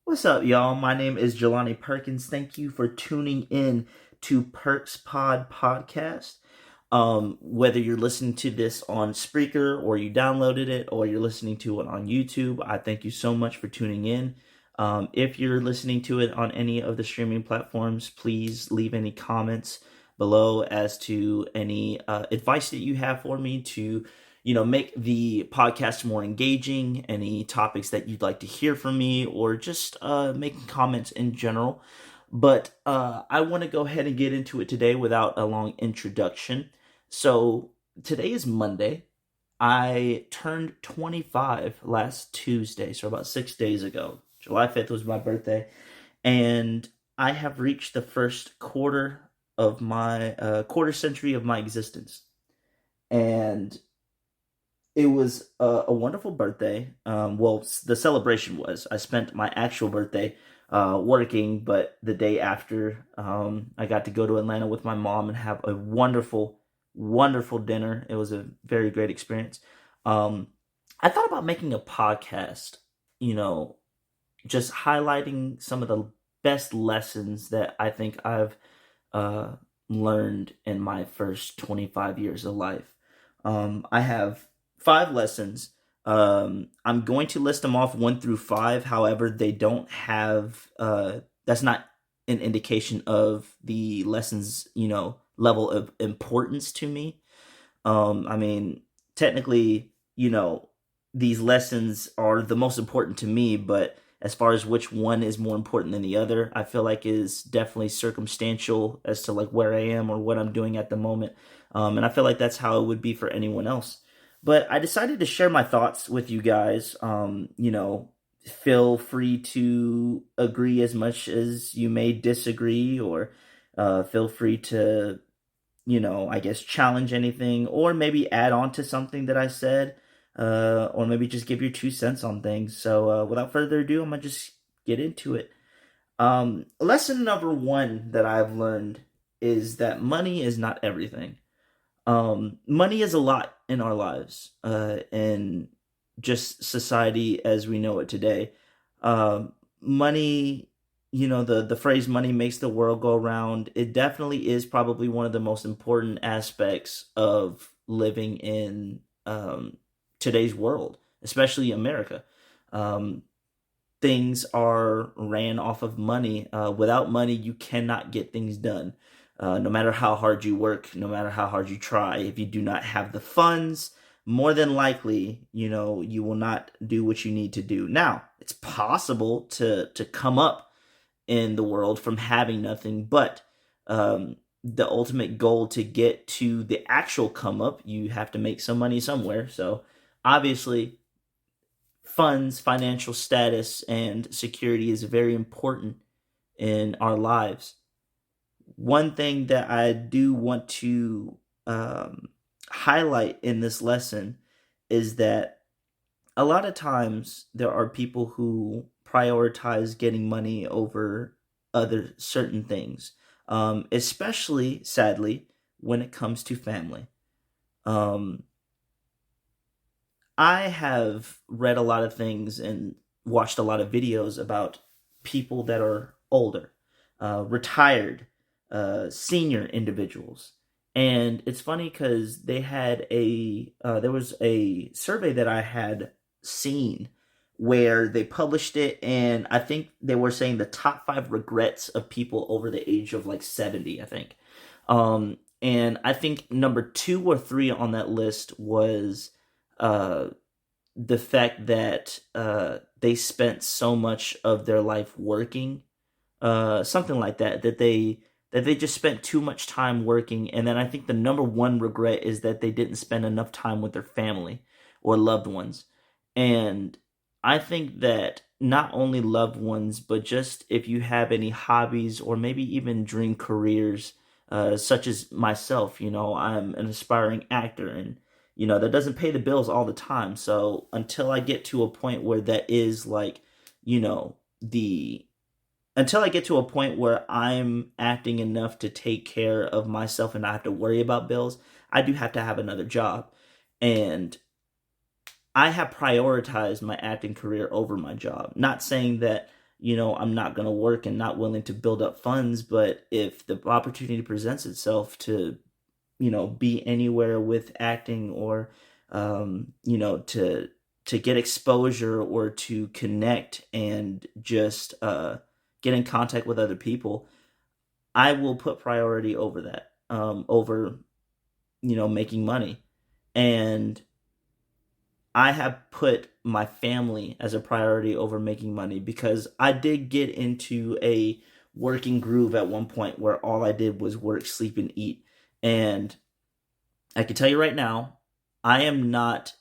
What's up, y'all? My name is Jelani Perkins. Thank you for tuning in to Perks Pod Podcast. Whether you're listening to this on Spreaker or you downloaded it or you're listening to it on YouTube, I thank you so much for tuning in. If you're listening to it on any of the streaming platforms, please leave any comments below as to any advice that you have for me to make the podcast more engaging, any topics that you'd like to hear from me, or just making comments in general. But I want to go ahead and get into it today without a long introduction. So today is Monday. I turned 25 last Tuesday, so about 6 days ago. July 5th was my birthday, and I have reached the first quarter century of my existence. And it was a wonderful birthday. The celebration was. I spent my actual birthday working, but the day after, I got to go to Atlanta with my mom and have a wonderful, wonderful dinner. It was a very great experience. Um, I thought about making a podcast, you know, just highlighting some of the best lessons that I think I've uh, learned in my first 25 years of life. I have five lessons. I'm going to list them off one through five. However, they don't have, that's not an indication of the lessons, level of importance to me. I mean, technically, these lessons are the most important to me, but as far as which one is more important than the other, I feel like is definitely circumstantial as to like where I am or what I'm doing at the moment. And I feel like that's how it would be for anyone else. But I decided to share my thoughts with you guys. Feel free to agree as much as you may disagree, or feel free to I guess challenge anything or maybe add on to something that I said, or maybe just give your 2 cents on things. So, without further ado, I'm gonna just get into it. Lesson number one that I've learned is that money is not everything. Money is a lot in our lives, and just society as we know it today. Money, the phrase money makes the world go round. It definitely is probably one of the most important aspects of living in today's world, especially America. Um, Things are ran off of money. Without money, you cannot get things done. No matter how hard you work, no matter how hard you try, if you do not have the funds, more than likely, you will not do what you need to do. Now, it's possible to come up in the world from having nothing, but the ultimate goal to get to the actual come up, you have to make some money somewhere. So, obviously, funds, financial status, and security is very important in our lives. One thing that I do want to highlight in this lesson is that a lot of times there are people who prioritize getting money over other certain things, especially sadly when it comes to family. Um, I have read a lot of things and watched a lot of videos about people that are older, retired, senior individuals. And it's funny because there was a survey that I had seen where they published it, and I think they were saying the top five regrets of people over the age of like 70, I think. And I think number two or three on that list was uh, the fact that they spent so much of their life working, something like that, that they just spent too much time working. And then I think the number one regret is that they didn't spend enough time with their family or loved ones. And I think that not only loved ones, but just if you have any hobbies or maybe even dream careers, such as myself, I'm an aspiring actor, and that doesn't pay the bills all the time. So until I get to a point where that is like, you know, the until I get to a point where I'm acting enough to take care of myself and not have to worry about bills, I do have to have another job. And I have prioritized my acting career over my job. Not saying that, I'm not going to work and not willing to build up funds. But if the opportunity presents itself to, be anywhere with acting, or, to get exposure, or to connect and just get in contact with other people, I will put priority over that, over, making money. And I have put my family as a priority over making money, because I did get into a working groove at one point where all I did was work, sleep, and eat. And I can tell you right now, I am not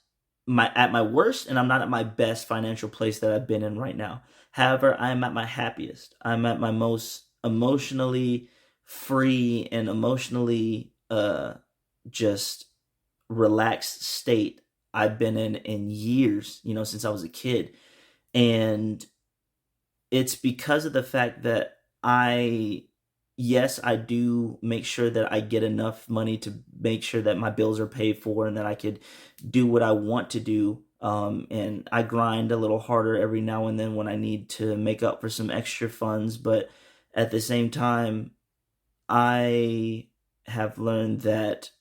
at my worst, and I'm not at my best financial place that I've been in right now. However, I am at my happiest. I'm at my most emotionally free and emotionally just relaxed state I've been in years, since I was a kid. And it's because of the fact that yes, I do make sure that I get enough money to make sure that my bills are paid for and that I could do what I want to do. And I grind a little harder every now and then when I need to make up for some extra funds. But at the same time, I have learned that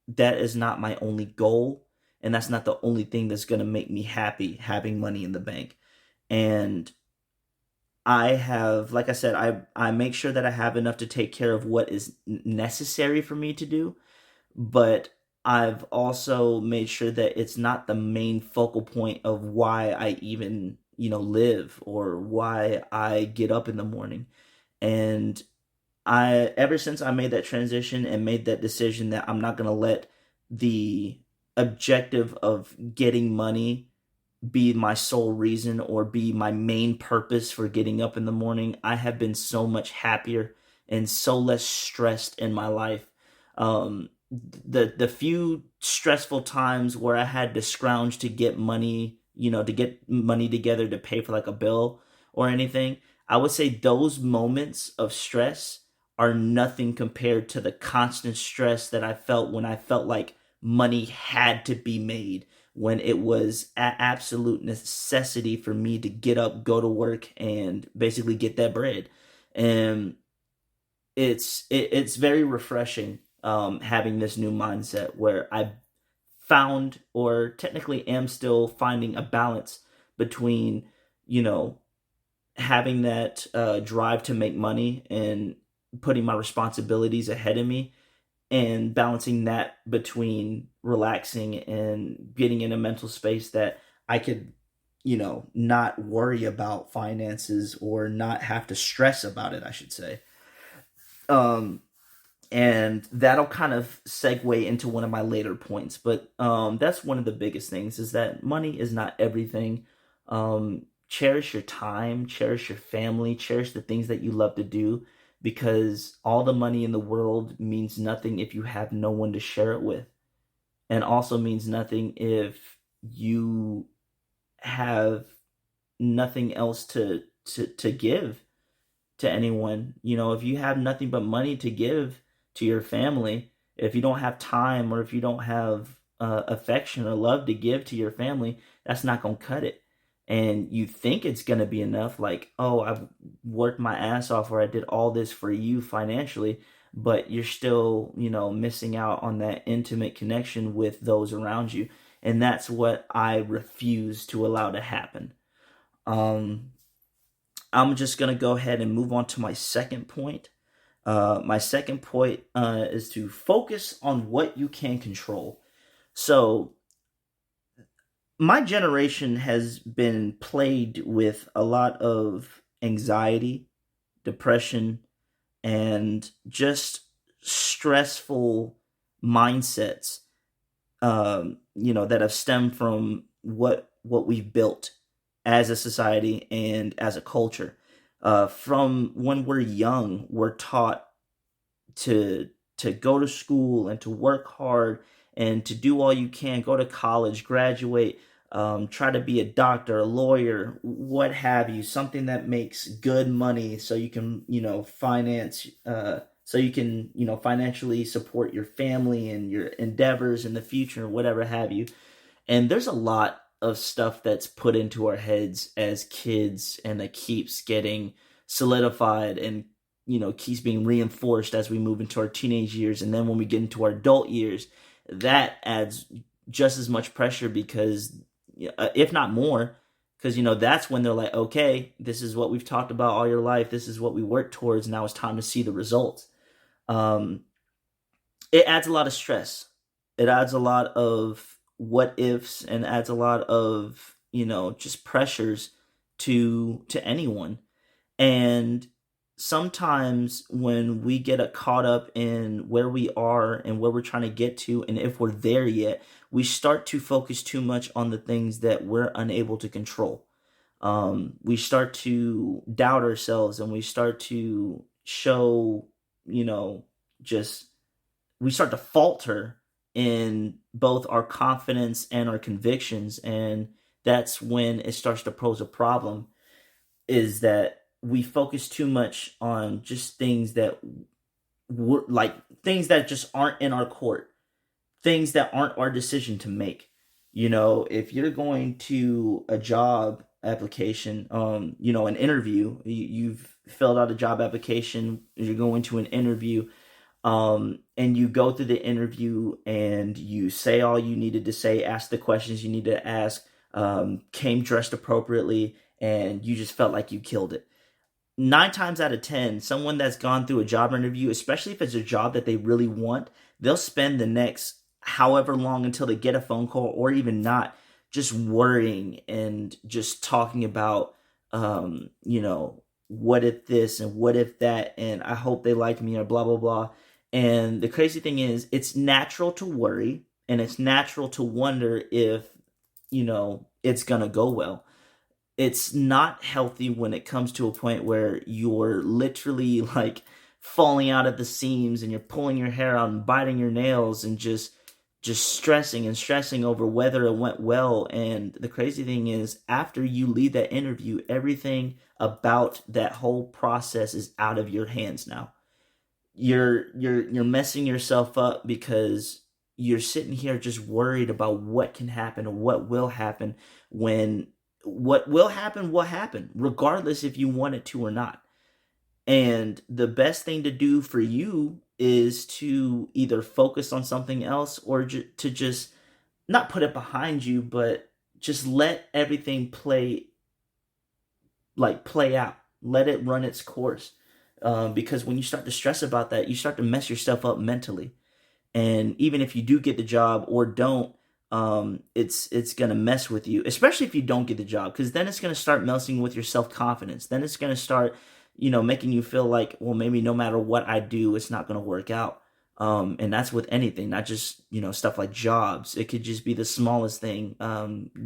that is not my only goal. And that's not the only thing that's going to make me happy, having money in the bank. And I have, like I said, I make sure that I have enough to take care of what is necessary for me to do, but I've also made sure that it's not the main focal point of why I even, live, or why I get up in the morning. And ever since I made that transition and made that decision that I'm not going to let the objective of getting money be my sole reason or be my main purpose for getting up in the morning, I have been so much happier and so less stressed in my life. The few stressful times where I had to scrounge to get money, to get money together to pay for like a bill or anything, I would say those moments of stress are nothing compared to the constant stress that I felt when I felt like money had to be made, when it was an absolute necessity for me to get up, go to work, and basically get that bread. And it's very refreshing, having this new mindset where I found, or technically am still finding, a balance between, you know having that drive to make money and putting my responsibilities ahead of me, and balancing that between relaxing and getting in a mental space that I could, not worry about finances, or not have to stress about it, I should say. Um, and that'll kind of segue into one of my later points, but that's one of the biggest things, is that money is not everything. Cherish your time, cherish your family, cherish the things that you love to do, because all the money in the world means nothing if you have no one to share it with, and also means nothing if you have nothing else to give to anyone. If you have nothing but money to give to your family, if you don't have time, or if you don't have affection or love to give to your family, that's not going to cut it. And you think it's going to be enough, like, oh, I've worked my ass off, or I did all this for you financially, but you're still, missing out on that intimate connection with those around you. And that's what I refuse to allow to happen. Um, I'm just going to go ahead and move on to my second point. My second point is to focus on what you can control. So, my generation has been plagued with a lot of anxiety, depression, and just stressful mindsets, that have stemmed from what we've built as a society and as a culture. From when we're young, we're taught to go to school and to work hard and to do all you can, go to college, graduate, try to be a doctor, a lawyer, what have you, something that makes good money, so you can, financially support your family and your endeavors in the future, whatever have you. And there's a lot of stuff that's put into our heads as kids and that keeps getting solidified and keeps being reinforced as we move into our teenage years, and then when we get into our adult years, that adds just as much pressure because if not more, because that's when they're like, okay, this is what we've talked about all your life, this is what we work towards, now it's time to see the results. um, it adds a lot of stress. It adds a lot of what ifs and adds a lot of just pressures to anyone. And sometimes when we get caught up in where we are and where we're trying to get to, and if we're there yet, we start to focus too much on the things that we're unable to control. We start to doubt ourselves and we start to show, you know, just we start to falter in both our confidence and our convictions. And that's when it starts to pose a problem, is that we focus too much on just things that like things that just aren't in our court, things that aren't our decision to make. If you're going to a job application, an interview, you've filled out a job application, you're going to an interview, and you go through the interview and you say all you needed to say, ask the questions you need to ask, came dressed appropriately, and you just felt like you killed it. 9 times out of 10, someone that's gone through a job interview, especially if it's a job that they really want, they'll spend the next however long until they get a phone call or even not, just worrying and just talking about, what if this and what if that, and I hope they like me or blah, blah, blah. And the crazy thing is, it's natural to worry and it's natural to wonder if, it's going to go well. It's not healthy when it comes to a point where you're literally like falling out at the seams and you're pulling your hair out and biting your nails and just stressing and stressing over whether it went well. And the crazy thing is, after you leave that interview, everything about that whole process is out of your hands now. You're messing yourself up because you're sitting here just worried about what can happen or what will happen, when what will happen regardless if you want it to or not. And the best thing to do for you is to either focus on something else or to just not put it behind you, but just let everything play out, let it run its course. Because when you start to stress about that, you start to mess yourself up mentally. And even if you do get the job or don't, it's gonna mess with you, especially if you don't get the job, because then it's gonna start messing with your self confidence. Then it's gonna start, making you feel like, well, maybe no matter what I do, it's not gonna work out. And that's with anything, not just stuff like jobs. It could just be the smallest thing,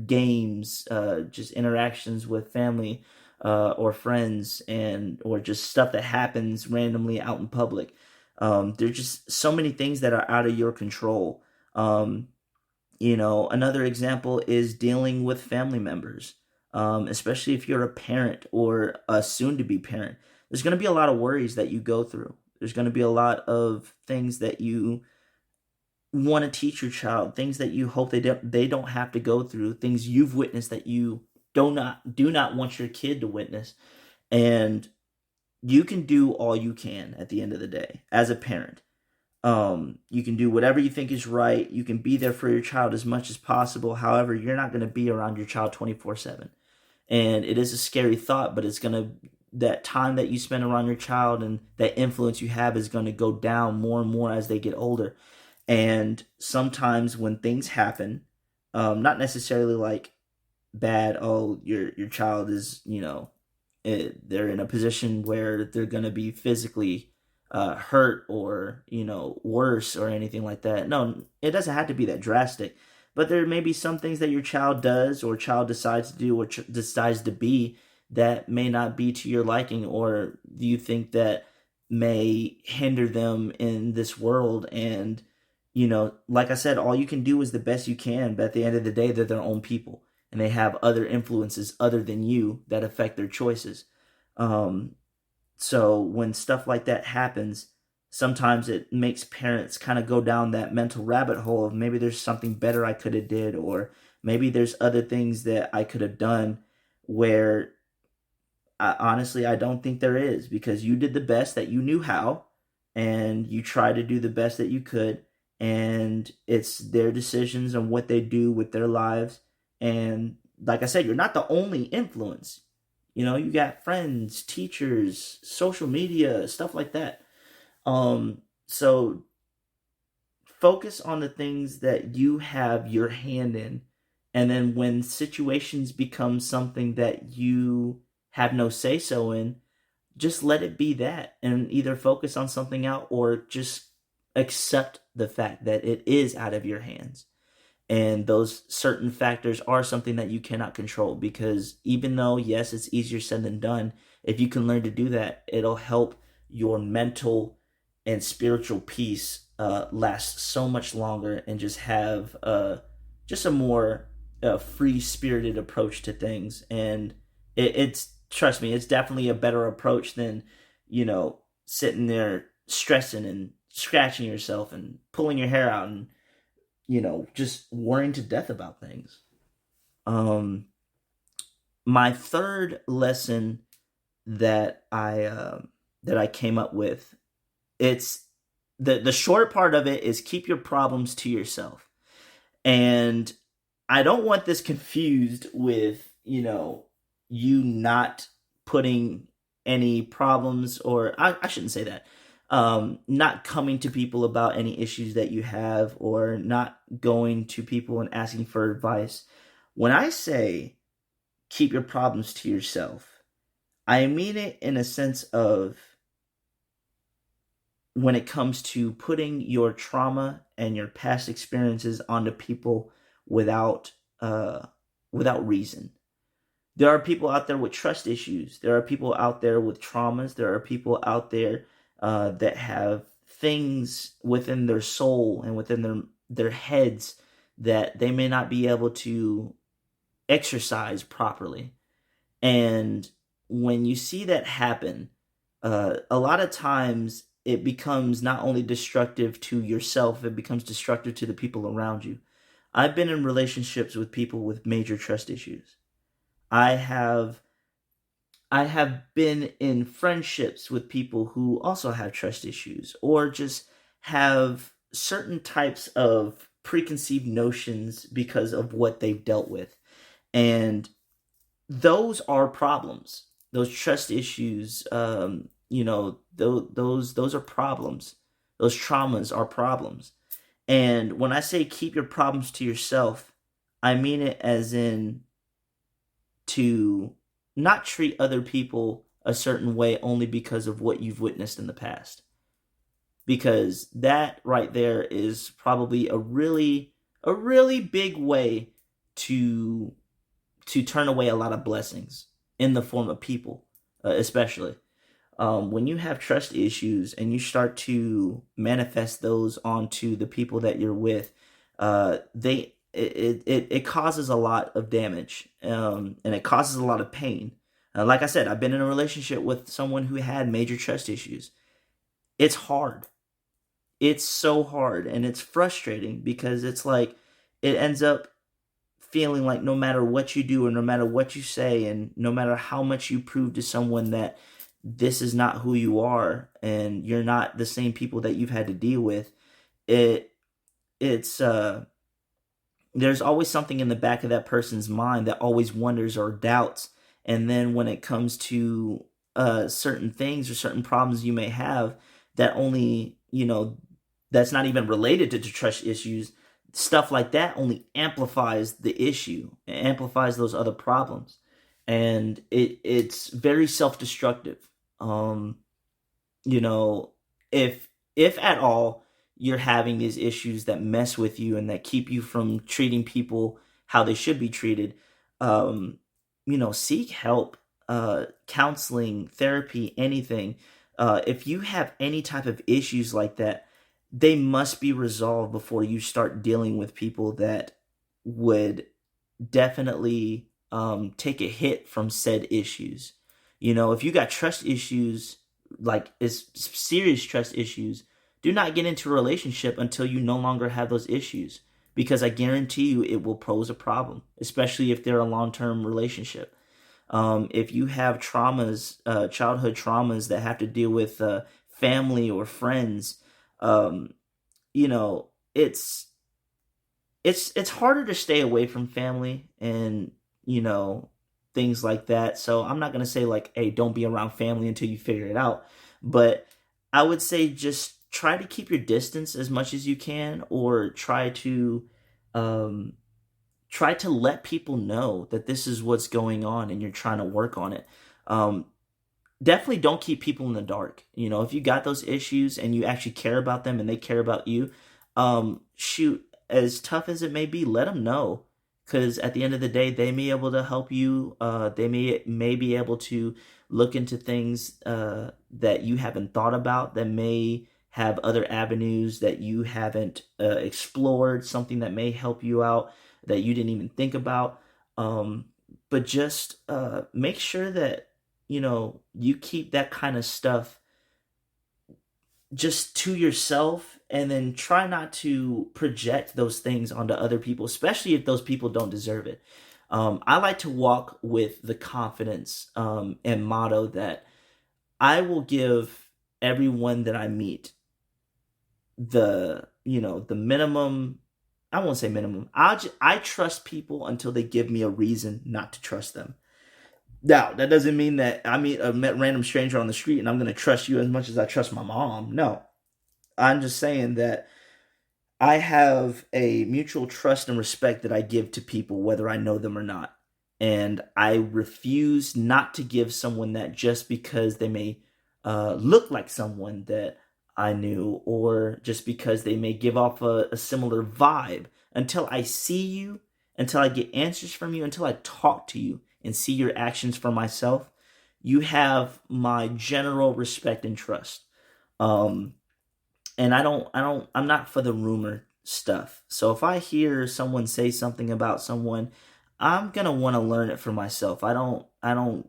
games, just interactions with family, or friends, and or just stuff that happens randomly out in public. There's just so many things that are out of your control. Another example is dealing with family members, especially if you're a parent or a soon to be parent. There's going to be a lot of worries that you go through. There's going to be a lot of things that you want to teach your child, things that you hope they don't have to go through, things you've witnessed that you do not want your kid to witness. And you can do all you can at the end of the day as a parent. You can do whatever you think is right. You can be there for your child as much as possible. However, you're not going to be around your child 24/7. And it is a scary thought, but that time that you spend around your child and that influence you have is going to go down more and more as they get older. And sometimes when things happen, not necessarily like bad, oh, your child is, they're in a position where they're going to be physically hurt or worse or anything like that. No, it doesn't have to be that drastic, but there may be some things that your child does or child decides to do or decides to be that may not be to your liking, or you think that may hinder them in this world. And like I said, all you can do is the best you can, but at the end of the day, they're their own people and they have other influences other than you that affect their choices. So when stuff like that happens, sometimes it makes parents kind of go down that mental rabbit hole of maybe there's something better I could have did, or Maybe there's other things that I could have done where honestly, I don't think there is, because you did the best that you knew how, and you tried to do the best that you could, and it's their decisions on what they do with their lives. And like I said, you're not the only influence. You got friends, teachers, social media, stuff like that. So focus on the things that you have your hand in, and then when situations become something that you have no say so in, just let it be that, and either focus on something out or just accept the fact that it is out of your hands. And those certain factors are something that you cannot control, because even though, yes, it's easier said than done, if you can learn to do that, it'll help your mental and spiritual peace last so much longer, and just have just a more free spirited approach to things. And it's, trust me, it's definitely a better approach than, sitting there stressing and scratching yourself and pulling your hair out and, just worrying to death about things. Um, my third lesson that I came up with, it's the short part of it is keep your problems to yourself. And I don't want this confused with, you not putting any problems, or I shouldn't say that. Not coming to people about any issues that you have, or not going to people and asking for advice. When I say keep your problems to yourself, I mean it in a sense of, when it comes to putting your trauma and your past experiences onto people without uh, without reason. There are people out there with trust issues. There are people out there with traumas. There are people out there that have things within their soul and within their heads that they may not be able to exercise properly. And when you see that happen, a lot of times it becomes not only destructive to yourself, it becomes destructive to the people around you. I've been in relationships with people with major trust issues. I have I have been in friendships with people who also have trust issues, or just have certain types of preconceived notions because of what they've dealt with. And those are problems. Those trust issues, those are problems. Those traumas are problems. And when I say keep your problems to yourself, I mean it as in, to not treat other people a certain way only because of what you've witnessed in the past. Because that right there is probably a really big way to turn away a lot of blessings in the form of people, especially. When you have trust issues and you start to manifest those onto the people that you're with, it causes a lot of damage, and it causes a lot of pain. Like I said, I've been in a relationship with someone who had major trust issues. It's hard. It's so hard, and it's frustrating, because it's like it ends up feeling like no matter what you do, or no matter what you say, and no matter how much you prove to someone that this is not who you are and you're not the same people that you've had to deal with, it it's there's always something in the back of that person's mind that always wonders or doubts. And then when it comes to certain things or certain problems you may have, that only, that's not even related to trust issues, stuff like that only amplifies the issue, it amplifies those other problems. And it's very self-destructive. um you know, if at all you're having these issues that mess with you and that keep you from treating people how they should be treated, um, seek help, counseling, therapy, anything. If you have any type of issues like that, they must be resolved before you start dealing with people that would definitely take a hit from said issues. If you got trust issues, like is serious trust issues, do not get into a relationship until you no longer have those issues, because I guarantee you it will pose a problem, especially if they're a long-term relationship. If you have traumas, childhood traumas that have to deal with family or friends, um, you know, it's harder to stay away from family and you know things like that. So I'm not gonna say like, hey, don't be around family until you figure it out, but I would say just try to keep your distance as much as you can, or um, try to let people know that this is what's going on and you're trying to work on it. Um, Definitely don't keep people in the dark. You know, if you got those issues and you actually care about them and they care about you, shoot, as tough as it may be, let them know. Because at the end of the day, they may be able to help you. They may be able to look into things that you haven't thought about, that may have other avenues that you haven't explored, something that may help you out that you didn't even think about. Um, but just make sure that you keep that kind of stuff just to yourself, and then try not to project those things onto other people, especially if those people don't deserve it. I like to walk with the confidence and motto that I will give everyone that I meet the minimum. I won't say minimum. I trust people until they give me a reason not to trust them. Now, that doesn't mean that I meet a random stranger on the street and I'm going to trust you as much as I trust my mom. No. I'm just saying that I have a mutual trust and respect that I give to people, whether I know them or not. And I refuse not to give someone that just because they may look like someone that I knew, or just because they may give off a similar vibe, until I see you, until I get answers from you, until I talk to you and see your actions for myself. You have my general respect and trust. Um, and I'm not for the rumor stuff. So if I hear someone say something about someone, I'm going to want to learn it for myself. I don't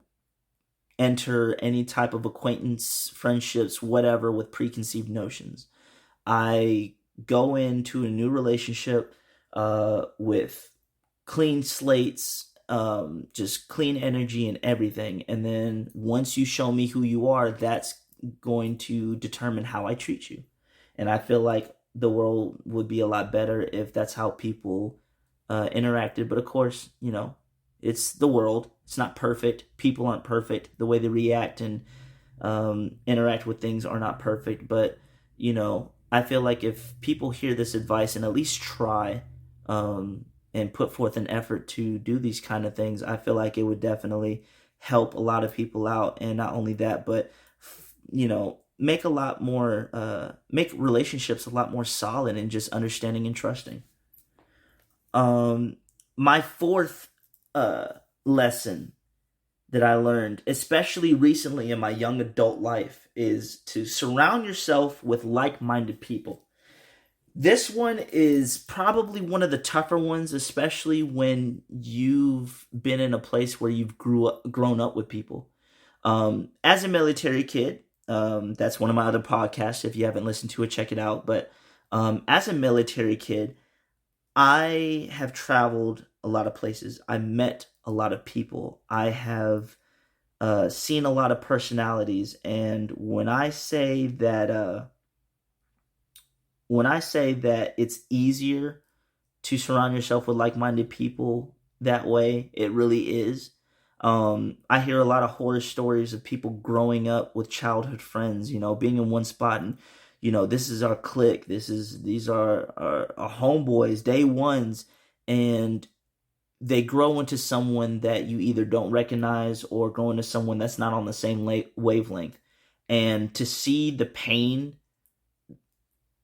enter any type of acquaintance, friendships, whatever, with preconceived notions. I go into a new relationship with clean slates, just clean energy and everything. And then once you show me who you are, that's going to determine how I treat you. And I feel like the world would be a lot better if that's how people interacted. But of course, it's the world. It's not perfect. People aren't perfect. The way they react and interact with things are not perfect. But, I feel like if people hear this advice and at least try and put forth an effort to do these kind of things, I feel like it would definitely help a lot of people out. And not only that, but, make a lot more, make relationships a lot more solid and just understanding and trusting. Um, my fourth lesson that I learned, especially recently in my young adult life, is to surround yourself with like minded people. This one is probably one of the tougher ones, especially when you've been in a place where you've grown up with people. As a military kid, that's one of my other podcasts. If you haven't listened to it, check it out. But as a military kid, I have traveled a lot of places. I met a lot of people. I have seen a lot of personalities, and when I say that it's easier to surround yourself with like-minded people that way, it really is. I hear a lot of horror stories of people growing up with childhood friends, being in one spot, and this is our clique. These are our homeboys, day ones, and they grow into someone that you either don't recognize or grow into someone that's not on the same wavelength. And to see the pain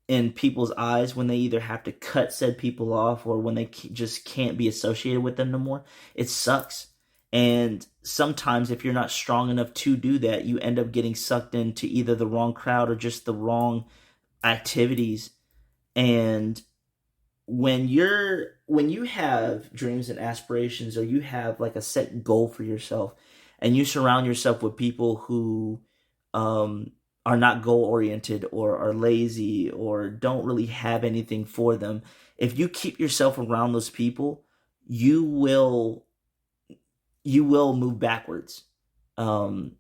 in people's eyes when they either have to cut said people off or when they just can't be associated with them no more, it sucks. And sometimes if you're not strong enough to do that, you end up getting sucked into either the wrong crowd or just the wrong activities. And when you have dreams and aspirations, or you have like a set goal for yourself, and you surround yourself with people who are not goal oriented or are lazy or don't really have anything for them, if you keep yourself around those people, you will you will move backwards. Um,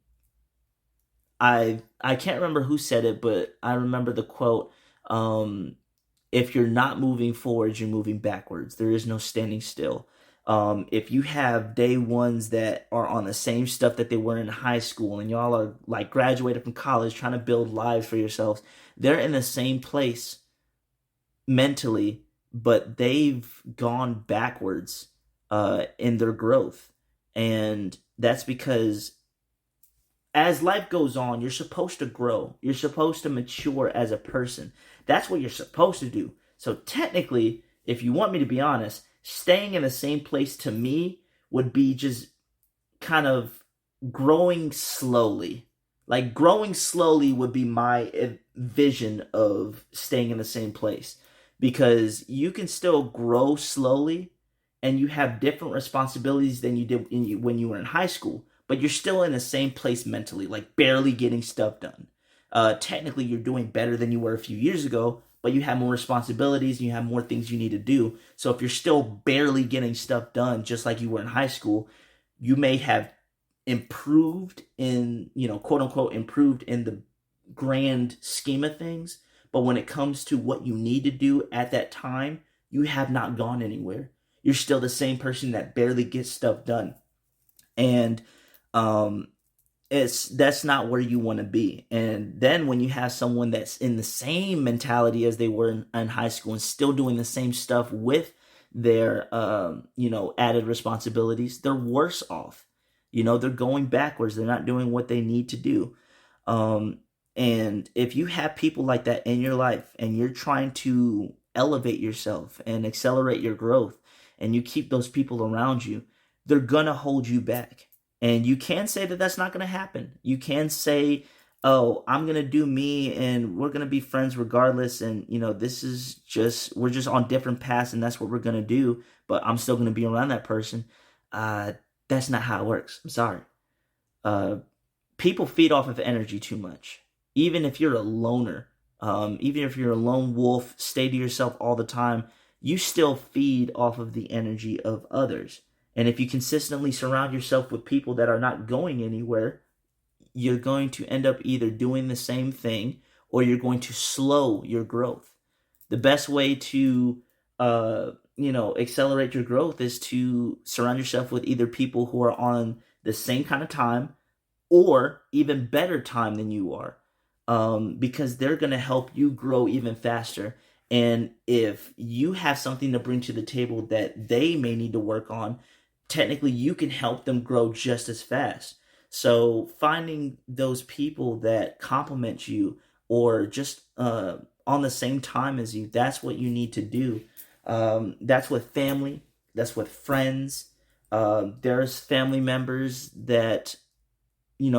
I can't remember who said it, but I remember the quote. If you're not moving forwards, you're moving backwards. There is no standing still. If you have day ones that are on the same stuff that they were in high school, and y'all are like graduated from college trying to build lives for yourselves, they're in the same place mentally, but they've gone backwards in their growth. And that's because as life goes on, you're supposed to grow. You're supposed to mature as a person. That's what you're supposed to do. So technically, if you want me to be honest, staying in the same place to me would be just kind of growing slowly. Like growing slowly would be my vision of staying in the same place, because you can still grow slowly and you have different responsibilities than you did when you were in high school, but you're still in the same place mentally, like barely getting stuff done. Technically, you're doing better than you were a few years ago, but you have more responsibilities and you have more things you need to do. So if you're still barely getting stuff done, just like you were in high school, you may have improved in, quote unquote, improved in the grand scheme of things. But when it comes to what you need to do at that time, you have not gone anywhere. You're still the same person that barely gets stuff done. And um, that's not where you want to be. And then when you have someone that's in the same mentality as they were in high school and still doing the same stuff with their added responsibilities, they're worse off. They're going backwards. They're not doing what they need to do. um, and if you have people like that in your life and you're trying to elevate yourself and accelerate your growth, and you keep those people around you, they're gonna hold you back. And you can say that that's not going to happen. You can say, "Oh, I'm going to do me and we're going to be friends regardless, and this is just we're just on different paths and that's what we're going to do, but I'm still going to be around that person." Uh that's not how it works. I'm sorry. Uh People feed off of energy too much. Even if you're a loner, even if you're a lone wolf, stay to yourself all the time, you still feed off of the energy of others. And if you consistently surround yourself with people that are not going anywhere, you're going to end up either doing the same thing or you're going to slow your growth. The best way to accelerate your growth is to surround yourself with either people who are on the same kind of time or even better time than you are, because they're going to help you grow even faster. And if you have something to bring to the table that they may need to work on, technically you can help them grow just as fast. So finding those people that complement you or just on the same time as you, that's what you need to do. That's with family, that's with friends. There's family members that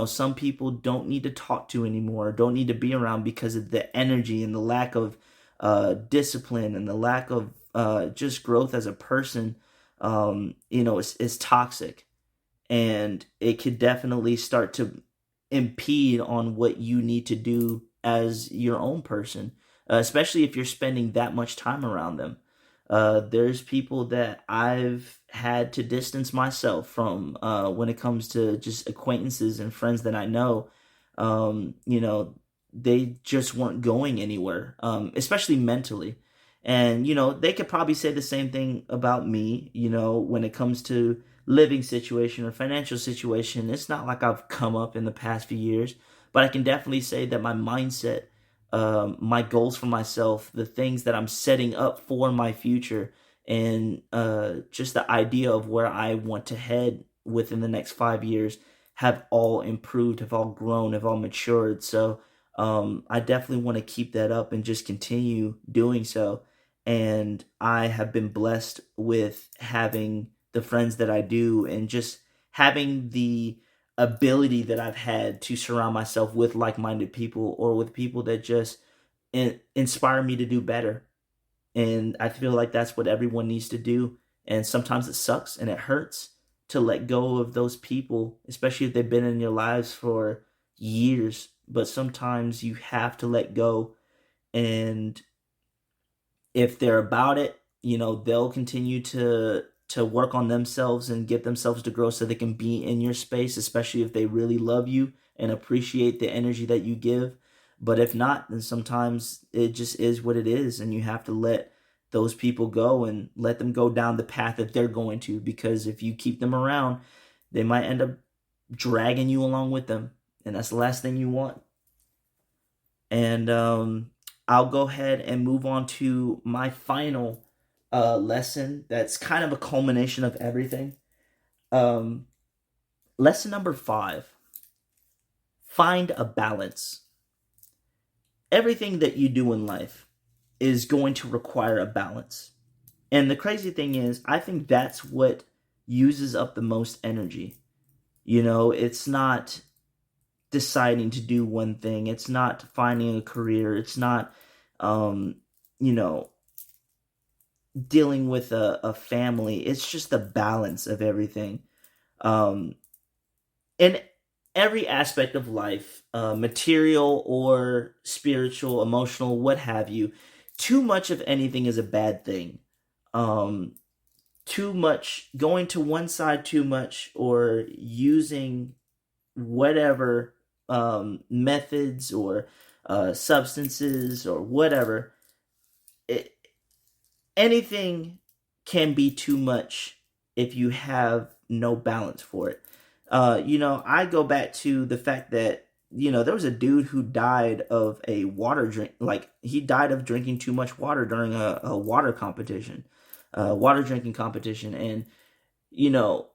some people don't need to talk to anymore, don't need to be around because of the energy and the lack of discipline and the lack of just growth as a person. Is toxic, and it could definitely start to impede on what you need to do as your own person, especially if you're spending that much time around them. There's people that I've had to distance myself from when it comes to just acquaintances and friends that I know. Um, you know, they just weren't going anywhere, especially mentally. And, they could probably say the same thing about me, when it comes to living situation or financial situation. It's not like I've come up in the past few years, but I can definitely say that my mindset, my goals for myself, the things that I'm setting up for my future, and just the idea of where I want to head within the next 5 years have all improved, have all grown, have all matured. So I definitely want to keep that up and just continue doing so. And I have been blessed with having the friends that I do and just having the ability that I've had to surround myself with like-minded people or with people that just inspire me to do better. And I feel like that's what everyone needs to do. And sometimes it sucks and it hurts to let go of those people, especially if they've been in your lives for years. but sometimes you have to let go. And if they're about it, they'll continue to work on themselves and get themselves to grow so they can be in your space, especially if they really love you and appreciate the energy that you give. But if not, then sometimes it just is what it is, and you have to let those people go and let them go down the path that they're going to, because if you keep them around, they might end up dragging you along with them, and that's the last thing you want. And I'll go ahead and move on to my final lesson that's kind of a culmination of everything. Um, Lesson number 5: find a balance. Everything that you do in life is going to require a balance. And the crazy thing is, I think that's what uses up the most energy. It's not deciding to do one thing, it's not finding a career, it's not, um, you know, dealing with a family. It's just the balance of everything. Um, in every aspect of life, material or spiritual, emotional, what have you, too much of anything is a bad thing. Um, Too much, going to one side too much, or using whatever methods or substances or whatever, it, anything can be too much if you have no balance for it. I go back to the fact that there was a dude who died of a water drink, like he died of drinking too much water during a water competition, water drinking competition, and you know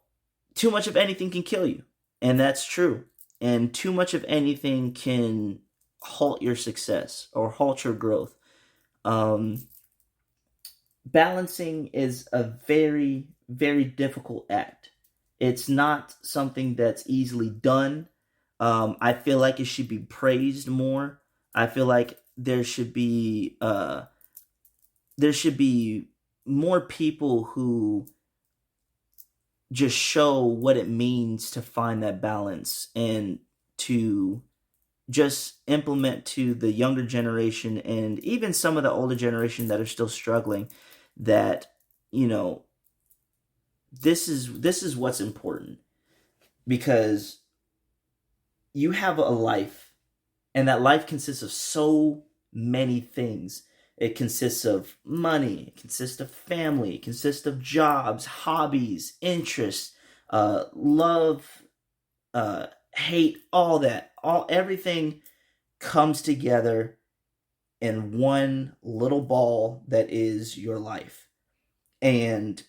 too much of anything can kill you, and that's true. And too much of anything can halt your success or halt your growth. Um, Balancing is a very, very difficult act. It's not something that's easily done. I feel like it should be praised more. I feel like there should be more people who just show what it means to find that balance, and to just implement to the younger generation and even some of the older generation that are still struggling, that you know this is what's important, because you have a life, and that life consists of so many things. It consists of money, it consists of family, it consists of jobs, hobbies, interests, love, hate, all that, all everything comes together in one little ball that is your life. And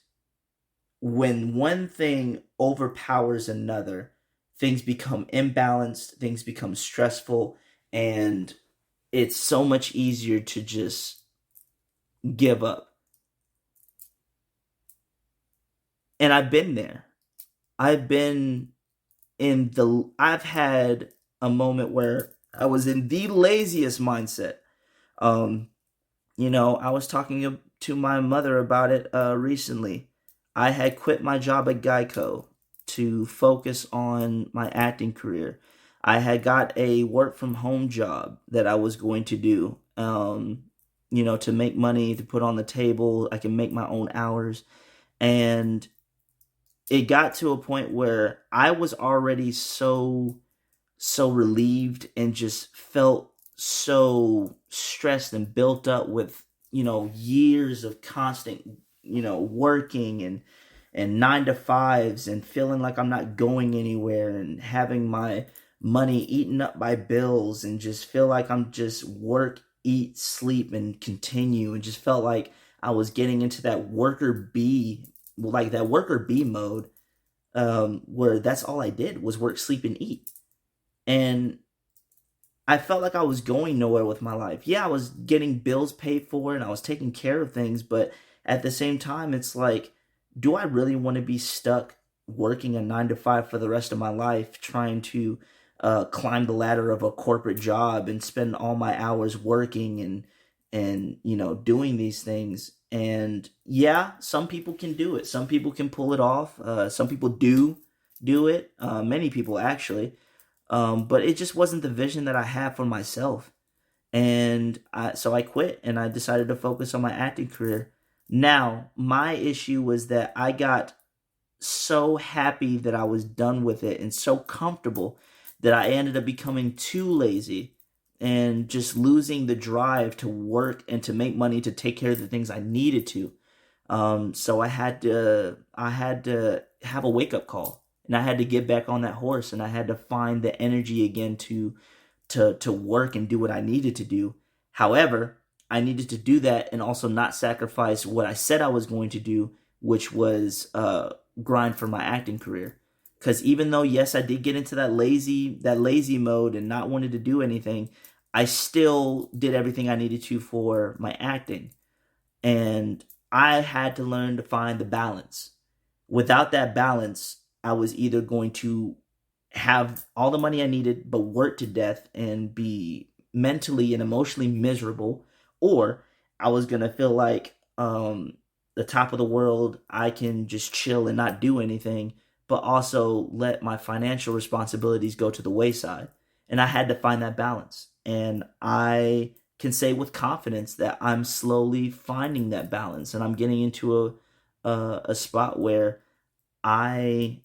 when one thing overpowers another, things become imbalanced, things become stressful, and it's so much easier to just give up. And I've been there. I've been I've had a moment where I was in the laziest mindset. Um, I was talking to my mother about it recently. I had quit my job at Geico to focus on my acting career. I had got a work from home job that I was going to do, to make money to put on the table. I can make my own hours. And it got to a point where I was already so relieved and just felt so stressed and built up with years of constant working and 9 to 5s, and feeling like I'm not going anywhere, and having my money eaten up by bills, and just feel like I'm just work, eat, sleep, and continue, and just felt like I was getting into that worker bee mode, where that's all I did was work, sleep, and eat. And I felt like I was going nowhere with my life. Yeah, I was getting bills paid for and I was taking care of things, but at the same time, it's like, do I really want to be stuck working a 9 to 5 for the rest of my life, trying to climb the ladder of a corporate job and spend all my hours working and doing these things? And yeah, some people can do it. Some people can pull it off. Some people do it. Many people actually. But it just wasn't the vision that I had for myself. So I quit and I decided to focus on my acting career. Now, my issue was that I got so happy that I was done with it and so comfortable that I ended up becoming too lazy and just losing the drive to work and to make money to take care of the things I needed to. So I had to have a wake up call, and I had to get back on that horse, and I had to find the energy again to work and do what I needed to do. However, I needed to do that and also not sacrifice what I said I was going to do, which was grind for my acting career. Because even though yes, I did get into that lazy mode and not wanted to do anything, I still did everything I needed to for my acting, and I had to learn to find the balance. Without that balance, I was either going to have all the money I needed, but work to death and be mentally and emotionally miserable, or I was gonna feel like the top of the world. I can just chill and not do anything, but also let my financial responsibilities go to the wayside. And I had to find that balance. And I can say with confidence that I'm slowly finding that balance, and I'm getting into a spot where I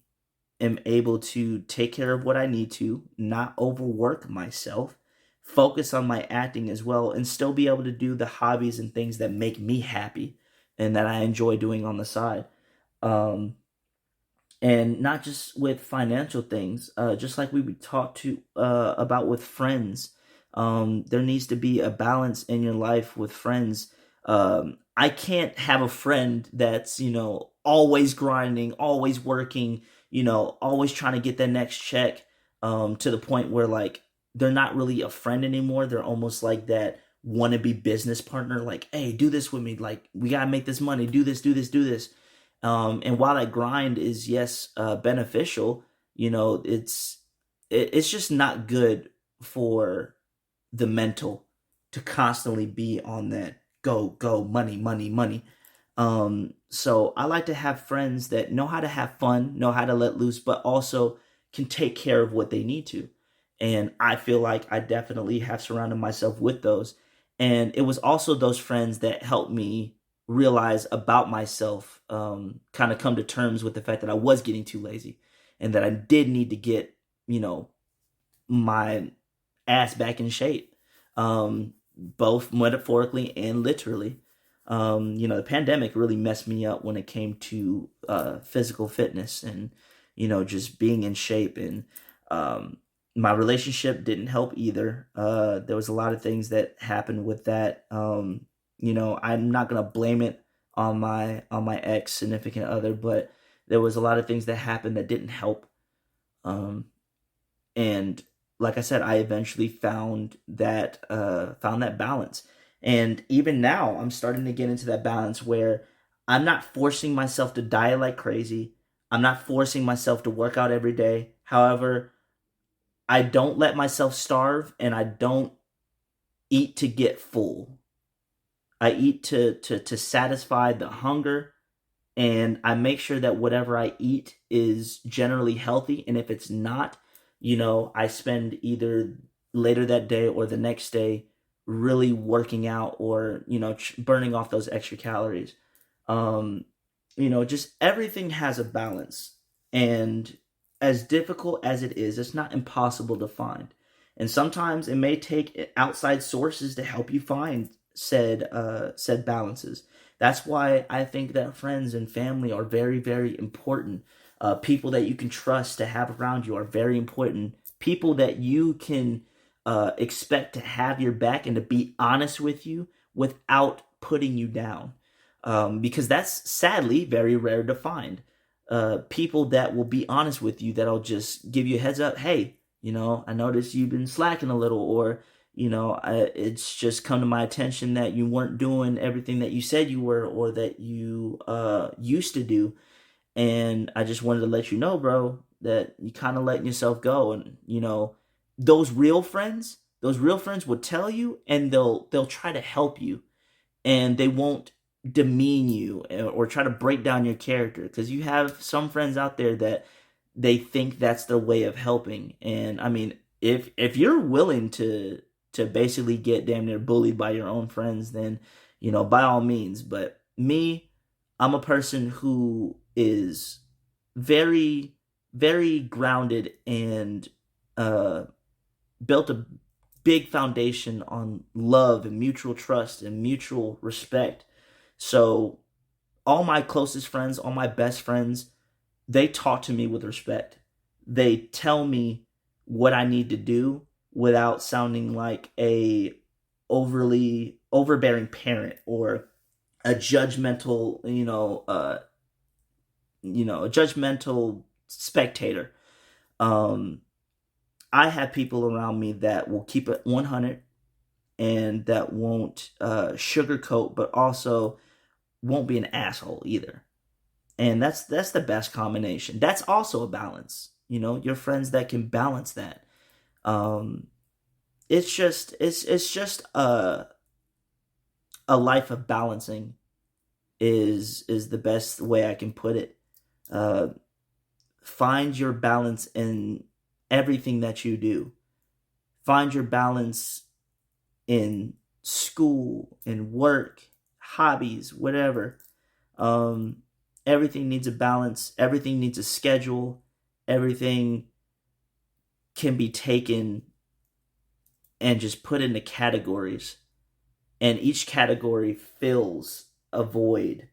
am able to take care of what I need to, not overwork myself, focus on my acting as well, and still be able to do the hobbies and things that make me happy and that I enjoy doing on the side. Um, and not just with financial things, just like we would talk to about with friends. There needs to be a balance in your life with friends. I can't have a friend that's always grinding, always working, always trying to get that next check, to the point where like they're not really a friend anymore. They're almost like that wannabe business partner. Like, hey, do this with me. Like, we gotta make this money. Do this. Do this. Do this. And while that grind is yes beneficial, it's just not good for the mental to constantly be on that go go money money money. So I like to have friends that know how to have fun, know how to let loose, but also can take care of what they need to. And I feel like I definitely have surrounded myself with those. And it was also those friends that helped me realize about myself, kind of come to terms with the fact that I was getting too lazy and that I did need to get, you know, my ass back in shape, both metaphorically and literally. The pandemic really messed me up when it came to physical fitness and, just being in shape. And my relationship didn't help either. There was a lot of things that happened with that. I'm not gonna blame it on my ex significant other, but there was a lot of things that happened that didn't help. Um, and like I said, I eventually found that balance. And even now I'm starting to get into that balance where I'm not forcing myself to diet like crazy. I'm not forcing myself to work out every day. However, I don't let myself starve, and I don't eat to get full. I eat to satisfy the hunger, and I make sure that whatever I eat is generally healthy. And if it's not, I spend either later that day or the next day really working out, or burning off those extra calories. Um, just everything has a balance, and as difficult as it is, it's not impossible to find. And sometimes it may take outside sources to help you find said balances. That's why I think that friends and family are very, very important. People that you can trust to have around you are very important. People that you can expect to have your back and to be honest with you without putting you down. Because that's sadly very rare to find. People that will be honest with you, that'll just give you a heads up. Hey, I noticed you've been slacking a little, or it's just come to my attention that you weren't doing everything that you said you were, or that you used to do, and I just wanted to let you know, bro, that you kind of letting yourself go. And those real friends will tell you, and they'll try to help you, and they won't demean you or try to break down your character, because you have some friends out there that they think that's their way of helping. And I mean, if you're willing to basically get damn near bullied by your own friends, then by all means. But me, I'm a person who is very very grounded and uh built a big foundation on love and mutual trust and mutual respect. So all my closest friends, all my best friends, they talk to me with respect. They tell me what I need to do without sounding like a overly overbearing parent or a judgmental, a judgmental spectator. Um, I have people around me that will keep it 100 and that won't sugarcoat, but also won't be an asshole either. And that's the best combination. That's also a balance. Your friends that can balance that. Um, it's just a life of balancing is the best way I can put it. Uh, find your balance in everything that you do. Find your balance in school, in work, hobbies, whatever. Um, everything needs a balance. Everything needs a schedule. Everything can be taken and just put into categories. And each category fills a void.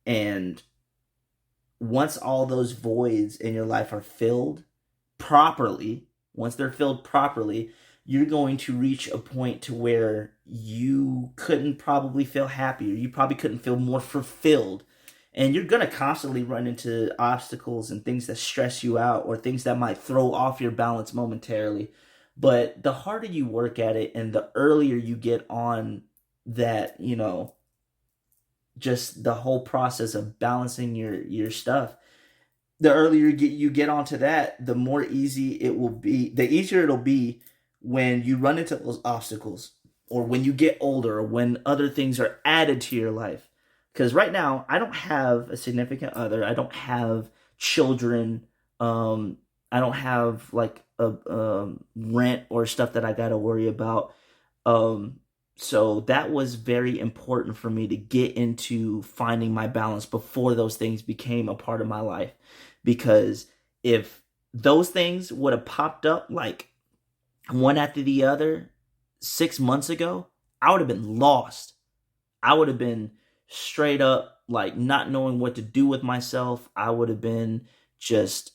And once all those voids in your life are filled properly, once they're filled properly, you're going to reach a point to where you couldn't probably feel happier. You probably couldn't feel more fulfilled. And you're going to constantly run into obstacles and things that stress you out or things that might throw off your balance momentarily. But the harder you work at it and the earlier you get on that, just the whole process of balancing your stuff, the earlier you get onto that, the more easy it will be. The easier it'll be when you run into those obstacles, or when you get older, or when other things are added to your life. Because right now, I don't have a significant other. I don't have children. I don't have like a rent or stuff that I got to worry about. Um, so that was very important for me to get into finding my balance before those things became a part of my life. Because if those things would have popped up like one after the other 6 months ago, I would have been lost. I would have been straight up like not knowing what to do with myself. I would have been just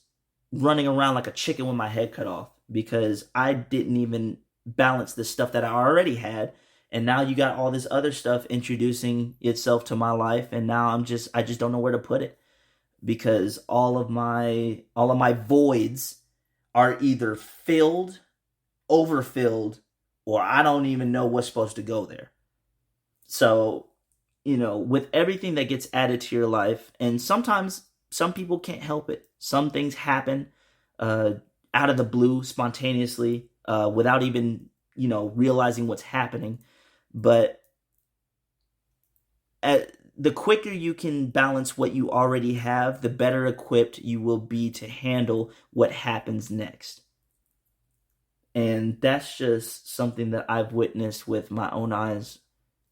running around like a chicken with my head cut off because I didn't even balance the stuff that I already had. And now you got all this other stuff introducing itself to my life, and now I just don't know where to put it because all of my voids are either filled, overfilled, or I don't even know what's supposed to go there. So, with everything that gets added to your life, and sometimes some people can't help it. Some things happen uh, out of the blue, spontaneously, without even, realizing what's happening. But the quicker you can balance what you already have, the better equipped you will be to handle what happens next. And that's just something that I've witnessed with my own eyes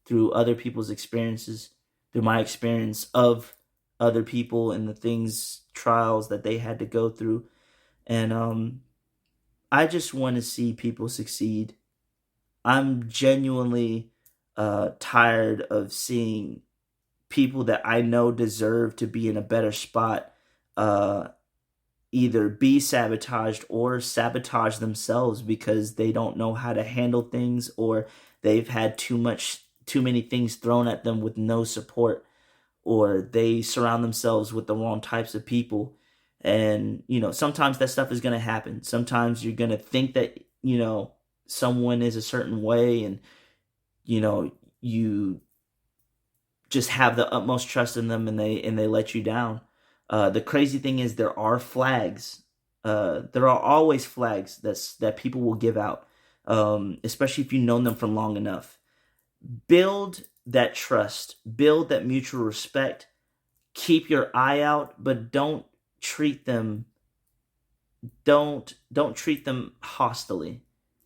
through other people's experiences, through my experience of other people and the things, trials that they had to go through. And I just want to see people succeed. I'm genuinely tired of seeing people that I know deserve to be in a better spot uh, either be sabotaged or sabotage themselves because they don't know how to handle things, or they've had too many things thrown at them with no support, or they surround themselves with the wrong types of people. And sometimes that stuff is going to happen. Sometimes you're going to think that someone is a certain way, and you know you just have the utmost trust in them, and they let you down. The crazy thing is there are flags. There are always flags that people will give out, especially if you've known them for long enough. Build that trust, build that mutual respect. Keep your eye out, but don't treat them don't treat them hostilely.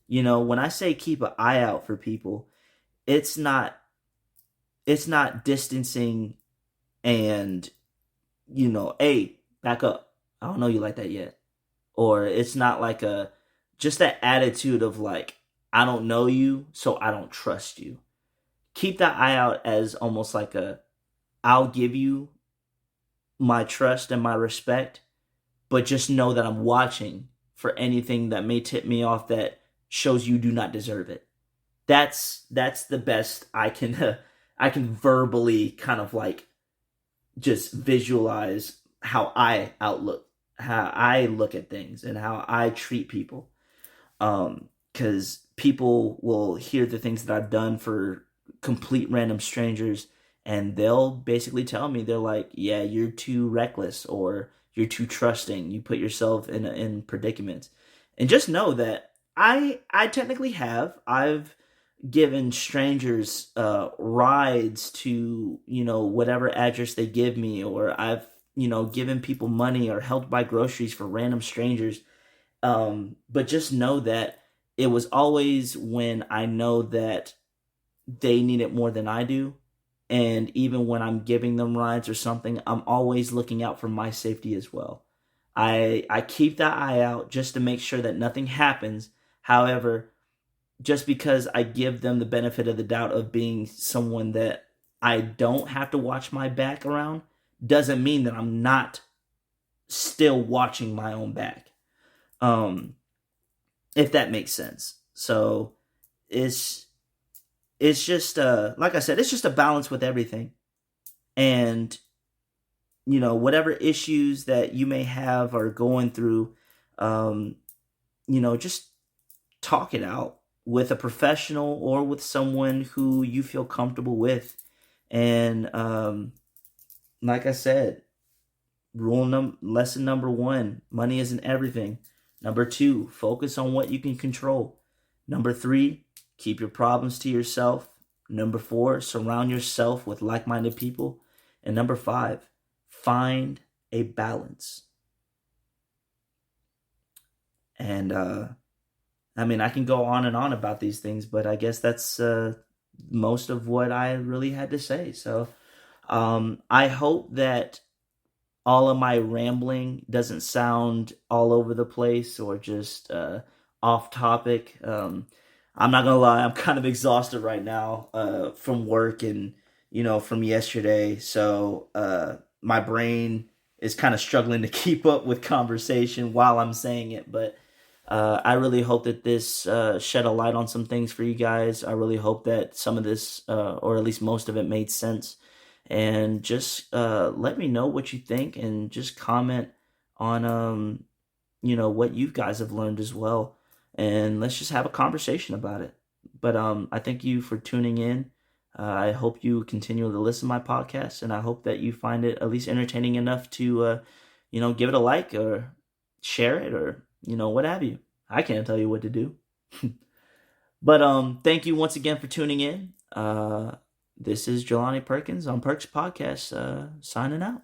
You know, when I say keep an eye out for people, it's not distancing and, hey, back up. I don't know you like that yet. Or it's not like a just that attitude of like, I don't know you, so I don't trust you. Keep that eye out as almost like a, I'll give you my trust and my respect, but just know that I'm watching for anything that may tip me off that shows you do not deserve it. That's the best I can I can verbally kind of like just visualize how I look at things and how I treat people. Because people will hear the things that I've done for complete random strangers, and they'll basically tell me, they're like, "Yeah, you're too reckless, or you're too trusting. You put yourself in predicaments." And just know that I technically have. I've given strangers rides to, whatever address they give me, or I've, given people money or helped buy groceries for random strangers. But just know that it was always when I know that they need it more than I do. And even when I'm giving them rides or something, I'm always looking out for my safety as well. I keep that eye out just to make sure that nothing happens. However, just because I give them the benefit of the doubt of being someone that I don't have to watch my back around, doesn't mean that I'm not still watching my own back. Um, if that makes sense. So it's it's just like I said, it's just a balance with everything. And whatever issues that you may have or going through, um, just talk it out with a professional or with someone who you feel comfortable with. And like I said, lesson number one: money isn't everything. Number two, focus on what you can control. Number three, keep your problems to yourself. Number four, surround yourself with like-minded people. And number five, find a balance. And I mean, I can go on and on about these things, but I guess that's most of what I really had to say. So I hope that all of my rambling doesn't sound all over the place or just off topic. I'm not gonna lie, I'm kind of exhausted right now from work and from yesterday. So my brain is kind of struggling to keep up with conversation while I'm saying it, but I really hope that this shed a light on some things for you guys. I really hope that some of this, or at least most of it, made sense. And just let me know what you think, and just comment on what you guys have learned as well. And let's just have a conversation about it. But I thank you for tuning in. I hope you continue to listen to my podcast, and I hope that you find it at least entertaining enough to give it a like or share it, or what have you. I can't tell you what to do. But thank you once again for tuning in. This is Jelani Perkins on Perks Podcast, signing out.